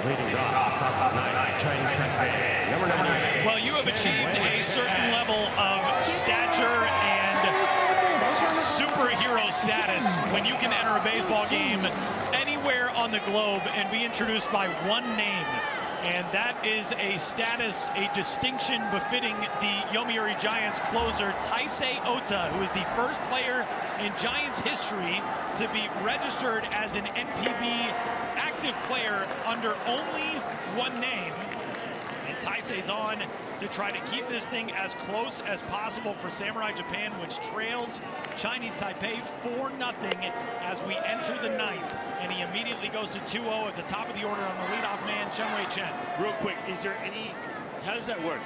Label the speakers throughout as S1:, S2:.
S1: Leading drop, Chinese Taipei, number 9.
S2: Well, you have achieved a certain level of stature and superhero status when you can enter a baseball game anywhere on the globe and be introduced by one name. And that is a status, a distinction befitting the Yomiuri Giants closer, Taisei Ota, who is the first player in Giants history to be registered as an NPB active player under only one name. And Taisei's on to try to keep this thing as close as possible for Samurai Japan, which trails Chinese Taipei 4-0 as we enter the 9th. And he immediately goes to 2-0 at the top of the order on the leadoff man, Chen-Wei Chen.
S3: Real quick, is there any, how does that work?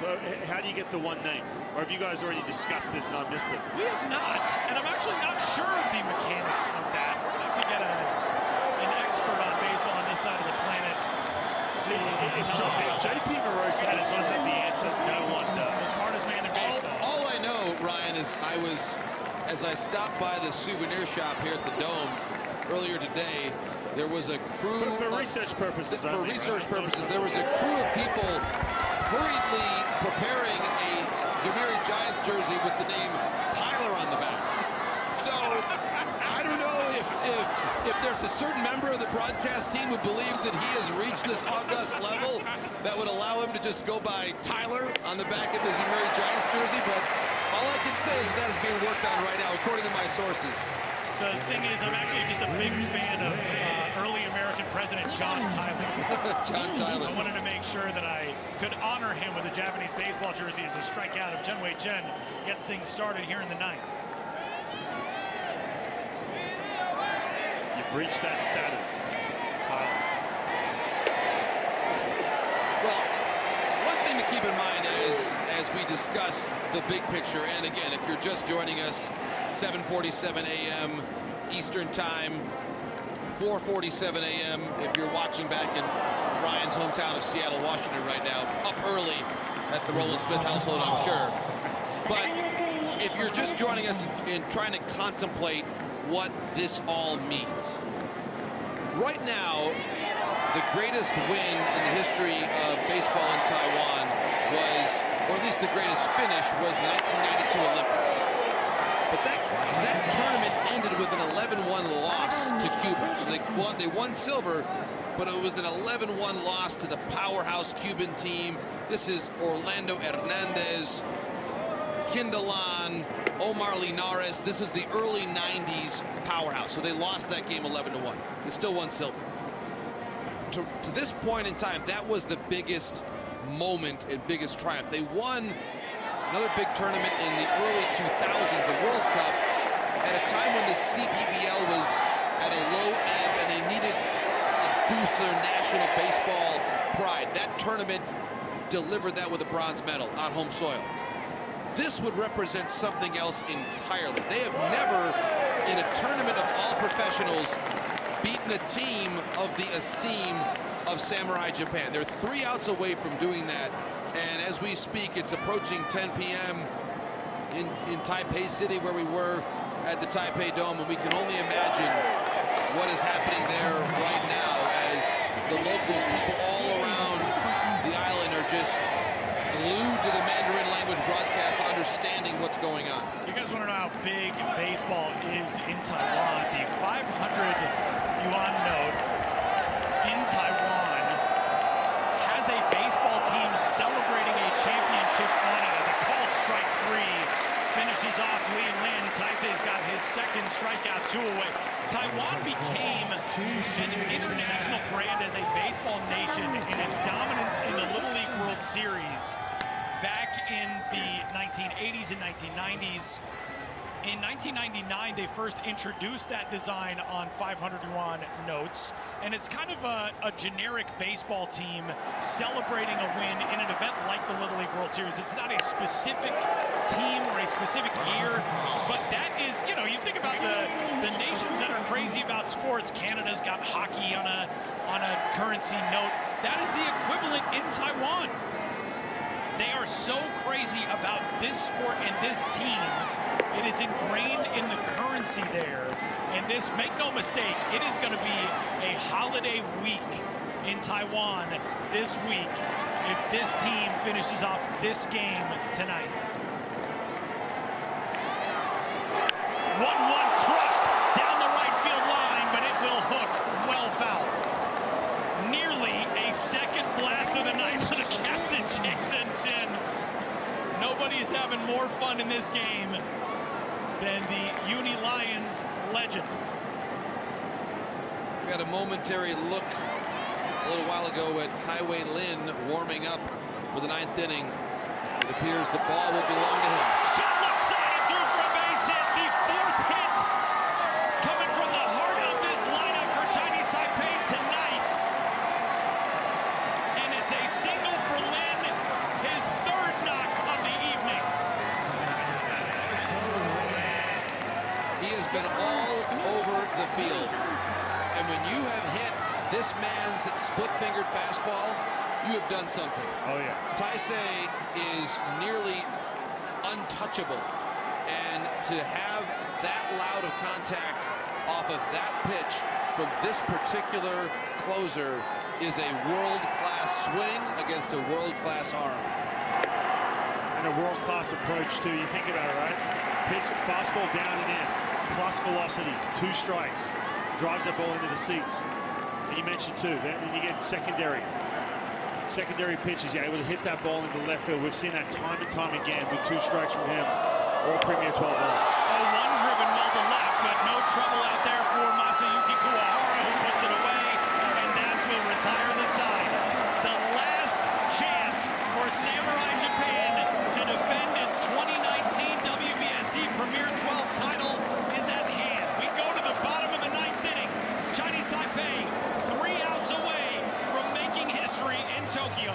S3: How do you get the one name? Or have you guys already discussed this and I missed it?
S2: We have not, and I'm actually not sure of the mechanics of that. We're gonna have to get an expert on baseball on this side of the planet.
S3: JP Morosi doesn't have the answer. No one does.
S2: The smartest man in baseball.
S4: All I know, Ryan, is as I stopped by the souvenir shop here at the Dome earlier today, there was a crew.
S3: For research purposes.
S4: For research purposes, there was a crew of people hurriedly preparing a Yomiuri Giants jersey with the name Tyler on the back. So I don't know if there's a certain member of the broadcast team who believes that he has reached this august level that would allow him to just go by Tyler on the back of his Yomiuri Giants jersey, but all I can say is that is being worked on right now, according to my sources.
S2: The thing is, I'm actually just a big fan of early American President John Tyler.
S4: John Tyler.
S2: I wanted to make sure that I could honor him with a Japanese baseball jersey as a strikeout of Chen-Wei Chen gets things started here in the 9th.
S3: You've reached that status, Tyler.
S4: Well, one thing to keep in mind as we discuss the big picture, and again, if you're just joining us, 7:47 a.m. Eastern Time, 4:47 a.m. if you're watching back in Ryan's hometown of Seattle, Washington right now, up early at the Roland Smith household, I'm sure. But if you're just joining us in trying to contemplate what this all means, right now, the greatest win in the history of baseball in Taiwan was, or at least the greatest finish, was the 1992 Olympics. But that tournament ended with an 11-1 loss to Cuba. So they won silver, but it was an 11-1 loss to the powerhouse Cuban team. This is Orlando Hernandez, Kindalan, Omar Linares. This is the early 90s powerhouse. So they lost that game 11-1. They still won silver. To this point in time, that was the biggest moment and biggest triumph. They won another big tournament in the early 2000s, the World Cup, at a time when the CPBL was at a low ebb and they needed a boost to their national baseball pride. That tournament delivered that with a bronze medal on home soil. This would represent something else entirely. They have never, in a tournament of all professionals, beaten a team of the esteem of Samurai Japan. They're 3 outs away from doing that. And as we speak, it's approaching 10 p.m. in Taipei City, where we were at the Taipei Dome, and we can only imagine what is happening there right now as the locals, people all around the island, are just glued to the Mandarin language broadcast and understanding what's going on.
S2: You guys want to know how big baseball is in Taiwan? The 500 yuan note in Taiwan has a baseball team celebrating a championship on it as a called strike 3 finishes off Li Lin. Taisei's got his second strikeout, 2 away. Taiwan became an international brand as a baseball nation in its dominance in the Little League World Series back in the 1980s and 1990s. In 1999, they first introduced that design on 500 yuan notes, and it's kind of a generic baseball team celebrating a win in an event like the Little League World Series. It's not a specific team or a specific year, but that is, you know, you think about the nations that are crazy about sports. Canada's got hockey on a currency note. That is the equivalent in Taiwan. They are so crazy about this sport and this team. It is ingrained in the currency there, and this, make no mistake, it is going to be a holiday week in Taiwan this week if this team finishes off this game tonight. 1-1 crushed down the right field line, but it will hook well foul. Nearly a second blast of the night for the captain, Jason Chin. Nobody is having more fun in this game than the Uni Lions legend.
S4: We had a momentary look a little while ago at Kaiwei Lin warming up for the 9th inning. It appears the ball will belong to him.
S2: Shot left side and through for a base hit. The 4th hit coming from the heart of this lineup for Chinese Taipei tonight. And it's a single for Lin, his 3rd knock of the evening.
S4: He has been all over the field. And when you have hit this man's split-fingered fastball, you have done something.
S3: Oh, yeah.
S4: Taisei is nearly untouchable. And to have that loud of contact off of that pitch from this particular closer is a world-class swing against a world-class arm.
S3: And a world-class approach, too. You think about it, right? Pitch, fastball down and in, plus velocity, 2 strikes. Drives that ball into the seats. And you mentioned, too, then you get secondary pitches. You're able to hit that ball into left field. We've seen that time and time again with 2 strikes from him. All Premier 12 on.
S2: Oh, one driven well to left, but no trouble out there for Masayuki Kuwahara, who puts it away, and that will retire the side. The last chance for Samurai Japan to defend its 2019 WBSC Premier 12 title is at hand. We go to the bottom of the 9th inning. Chinese Taipei 3 outs away from making history in Tokyo.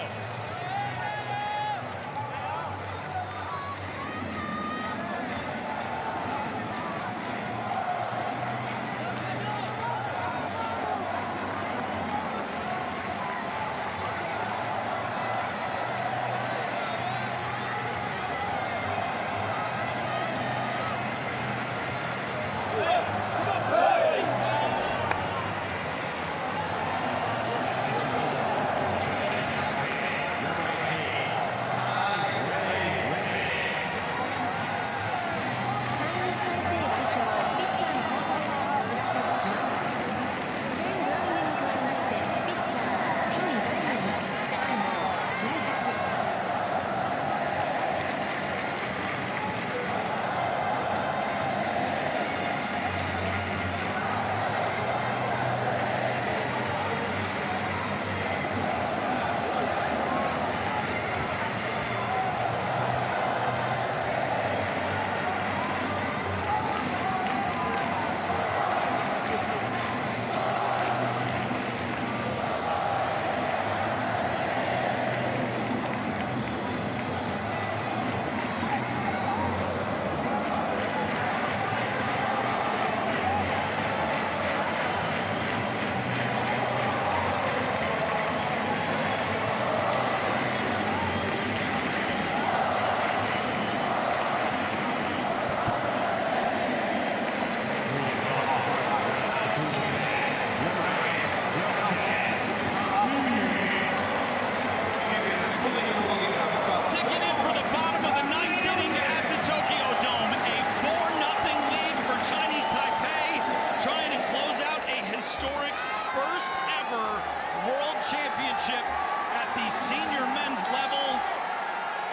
S2: Championship at the senior men's level,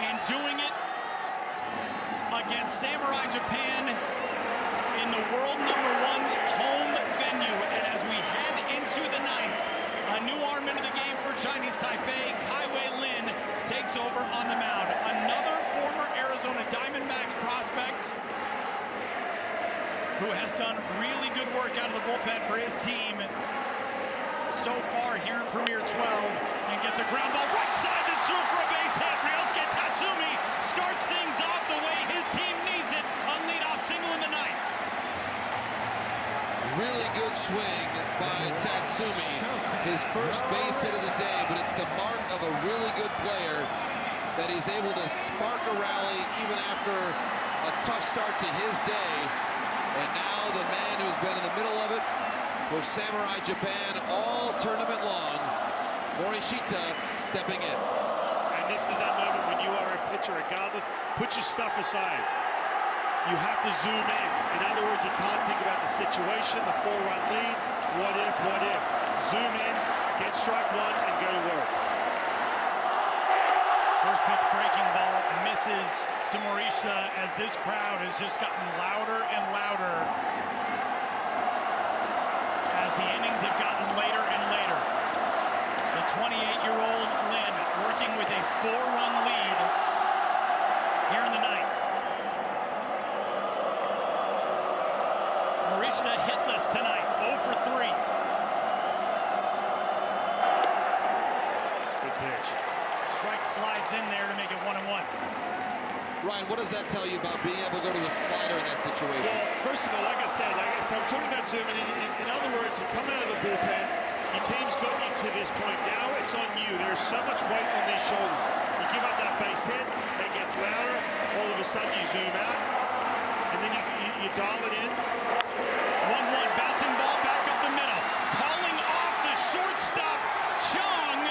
S2: and doing it against Samurai Japan in the world #1 home venue. And as we head into the 9th, a new arm into the game for Chinese Taipei. Kaiwei Lin takes over on the mound. Another former Arizona Diamondbacks prospect who has done really good work out of the bullpen for his team so far here in Premier 12, and gets a ground ball right side that's through for a base hit. Ryosuke Tatsumi starts things off the way his team needs it. A leadoff single in the 9th.
S4: Really good swing by Tatsumi. His first base hit of the day, but it's the mark of a really good player that he's able to spark a rally even after a tough start to his day. And now the man who's been in the middle for Samurai Japan all tournament long. Morishita stepping in.
S3: And this is that moment when you are a pitcher, regardless, put your stuff aside. You have to zoom in. In other words, you can't think about the situation, the 4-run lead, what if, what if. Zoom in, get strike one, and go to work.
S2: First pitch breaking ball misses to Morishita as this crowd has just gotten louder and louder as the innings have gotten later and later. The 28-year-old Lin working with a 4-run lead here in the ninth. Morishita hitless tonight, 0 for 3.
S3: Good pitch.
S2: Strike slides in there to make it 1-1.
S4: Ryan, what does that tell you about being able to go to a slider in that situation?
S3: Well, first of all, like I said, I'm talking about zooming in. In other words, you come out of the bullpen, your team's got you to this point. Now it's on you. There's so much weight on their shoulders. You give up that base hit, it gets louder. All of a sudden, you zoom out, and then you dial it in.
S2: 1-1, bouncing ball back up the middle. Calling off the shortstop, Chung.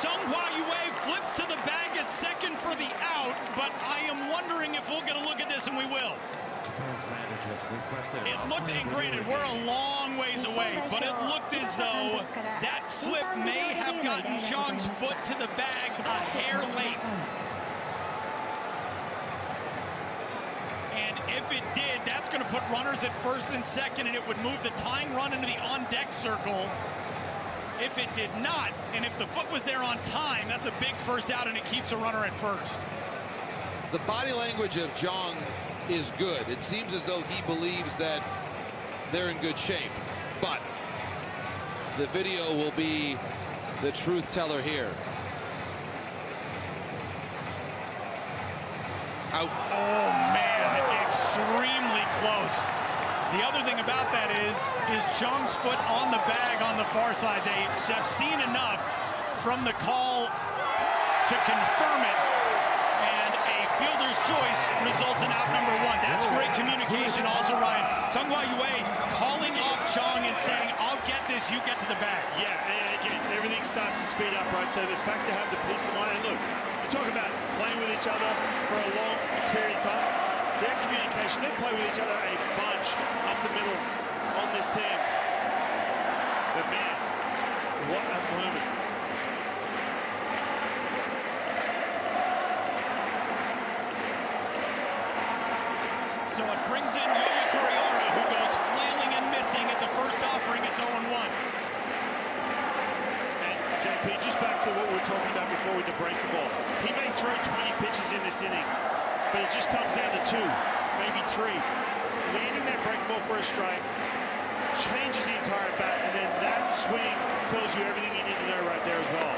S2: Songhua Yue flips to the bag at second for the out, but I am wondering if we'll get a look at this, and we will. It looked, and granted, we're a long ways away, but it looked as though that flip may have gotten Chung's foot to the bag a hair late. And if it did, that's going to put runners at first and second, and it would move the tying run into the on-deck circle. If it did not, and if the foot was there on time, that's a big first out, and it keeps a runner at first.
S4: The body language of Jong is good. It seems as though he believes that they're in good shape, but the video will be the truth teller here. Out.
S2: Oh man, extremely close. The other thing about that is Jung's foot on the bag on the far side. They have seen enough from the call to confirm it, and a fielder's choice results in out number 1. That's great communication also, Ryan. Songhua Yue calling off Chung and saying, I'll get this, you get to the bag.
S3: Yeah, and again, everything starts to speed up, right? So the fact to have the peace of mind, and look, you talk about playing with each other for a long period of time. Their communication, they play with each other a bunch up the middle on this team. But man, what a moment.
S2: So it brings in Yoya Kurihara, who goes flailing and missing at the first offering. It's 0-1.
S3: And JP, just back to what we were talking about before with the breaking ball. He may throw 20 pitches in this inning, but it just comes down to 2, maybe 3. Landing that breaking ball for a strike changes the entire bat, and then that swing tells you everything you need to know right there as well.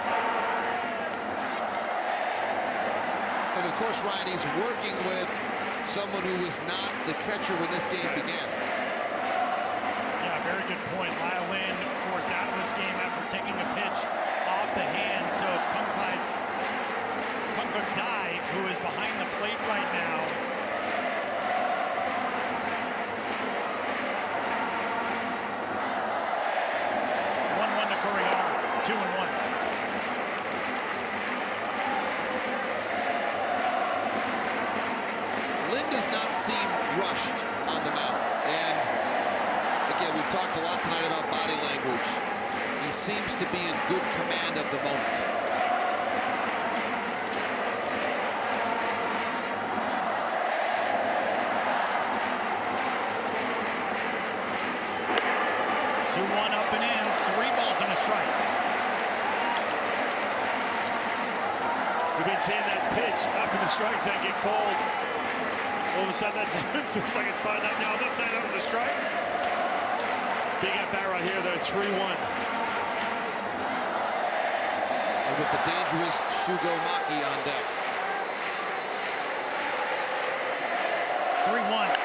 S4: And of course, Ryan, he's working with someone who was not the catcher when this game began.
S2: Yeah, very good point. Lyle Lin forced out of this game after taking a pitch off the hand. So it's Pung Fu Dai, who is behind the plate right now. Kurihara, 2-1.
S4: Lin does not seem rushed on the mound. And again, we've talked a lot tonight about body language. He seems to be in good command of the moment.
S2: Up and in, 3 balls and a strike.
S3: We've been seeing that pitch up in the strike zone get called. All of a sudden that zone feels like it's sliding up. Now, I'm not saying that was a strike. Big at bat right here, though, 3-1.
S4: And with the dangerous Shugo Maki on deck.
S2: 3-1.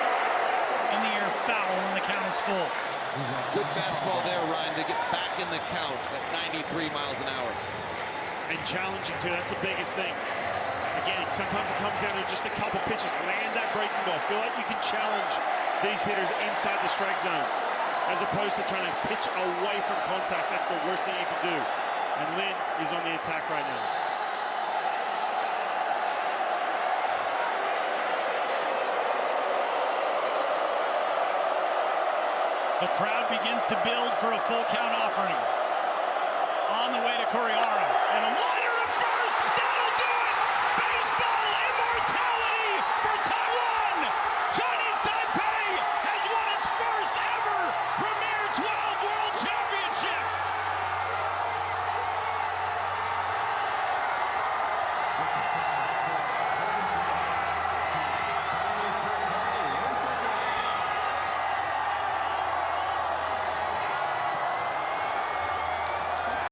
S2: In the air, foul, and the count is full.
S4: Good fastball there, Ryan, to get back in the count at 93 miles an hour.
S3: And challenging, too. That's the biggest thing. Again, sometimes it comes down to just a couple pitches. Land that breaking ball. Feel like you can challenge these hitters inside the strike zone. as opposed to trying to pitch away from contact. That's the worst thing you can do. And Lin is on the attack right now.
S2: The crowd begins to build for a full count offering. On the way to Kuriara. And a liner at first!